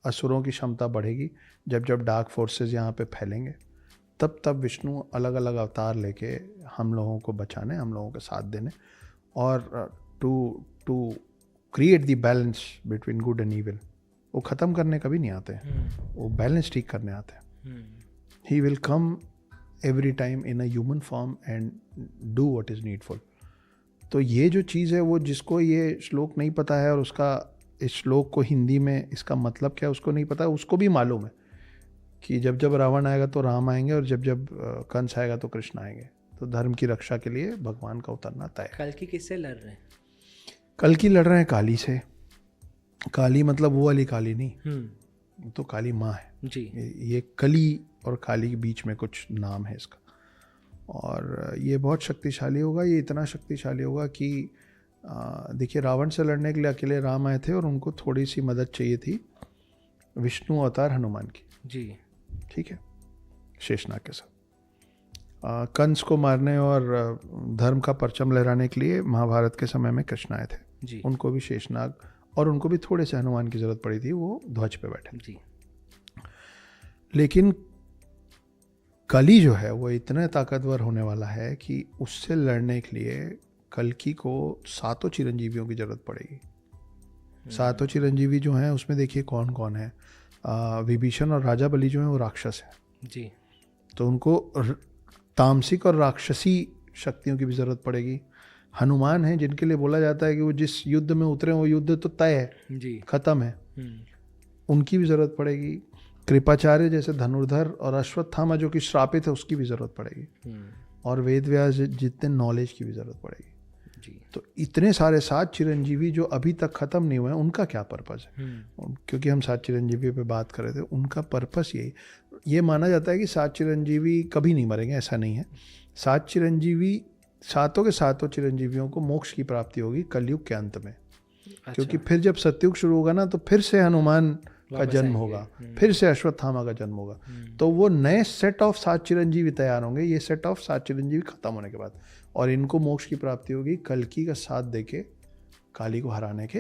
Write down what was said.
असुरों की क्षमता बढ़ेगी, जब जब डार्क फोर्सेस यहाँ पे फैलेंगे, तब तब विष्णु अलग अलग अवतार लेके हम लोगों को बचाने, हम लोगों का साथ देने, और to to create the balance between good and evil. वो ख़त्म करने कभी नहीं आते हैं, वो बैलेंस ठीक करने आते हैं। He will come every time in a human form and do what is needful. तो ये जो चीज़ है, वो जिसको ये श्लोक नहीं पता है और उसका इस श्लोक को हिंदी में इसका मतलब क्या है उसको नहीं पता, उसको भी मालूम है कि जब जब रावण आएगा तो राम आएंगे, और जब जब कंस आएगा तो कृष्ण आएंगे। तो धर्म की रक्षा के लिए भगवान का उतरना तय है। कल की किससे लड़ रहे हैं? कल की लड़ रहे हैं काली से। काली मतलब वो वाली काली नहीं, तो काली माँ है जी। ये कली और काली के बीच में कुछ नाम है इसका। और ये बहुत शक्तिशाली होगा। ये इतना शक्तिशाली होगा कि देखिए, रावण से लड़ने के लिए अकेले राम आए थे और उनको थोड़ी सी मदद चाहिए थी विष्णु अवतार हनुमान की जी। ठीक है, शेषनाग के साथ। कंस को मारने और धर्म का परचम लहराने के लिए महाभारत के समय में कृष्ण आए थे जी। उनको भी शेषनाग और उनको भी थोड़े से हनुमान की जरूरत पड़ी थी, वो ध्वज पे बैठे जी। लेकिन कली जो है वो इतना ताकतवर होने वाला है कि उससे लड़ने के लिए कल्कि को 7 चिरंजीवियों की जरूरत पड़ेगी। 7 चिरंजीवी जो हैं उसमें देखिए कौन कौन है। विभीषण और राजा बलि जो हैं वो राक्षस हैं जी। तो उनको तामसिक और राक्षसी शक्तियों की भी ज़रूरत पड़ेगी। हनुमान है जिनके लिए बोला जाता है कि वो जिस युद्ध में उतरे वो युद्ध तो तय है जी। ख़त्म है, उनकी भी ज़रूरत पड़ेगी। कृपाचार्य जैसे धनुर्धर और अश्वत्थामा जो कि श्रापित है उसकी भी ज़रूरत पड़ेगी, और वेद व्यास जितने नॉलेज की भी ज़रूरत पड़ेगी जी। तो इतने सारे 7 चिरंजीवी जो अभी तक ख़त्म नहीं हुए हैं उनका क्या पर्पज़ है? क्योंकि हम 7 चिरंजीवी पे बात कर रहे थे, उनका पर्पस यही, ये माना जाता है कि 7 चिरंजीवी कभी नहीं मरेंगे, ऐसा नहीं है। 7 चिरंजीवी, 7 के 7 चिरंजीवियों को मोक्ष की प्राप्ति होगी कलयुग के अंत में। अच्छा। क्योंकि फिर जब सतयुग शुरू होगा ना तो फिर से हनुमान का जन्म होगा, फिर से अश्वत्थामा का जन्म होगा, तो वो नए सेट ऑफ 7 चिरंजीवी तैयार होंगे। ये सेट ऑफ 7 चिरंजीवी खत्म होने के बाद, और इनको मोक्ष की प्राप्ति होगी कल्कि का साथ देके काली को हराने के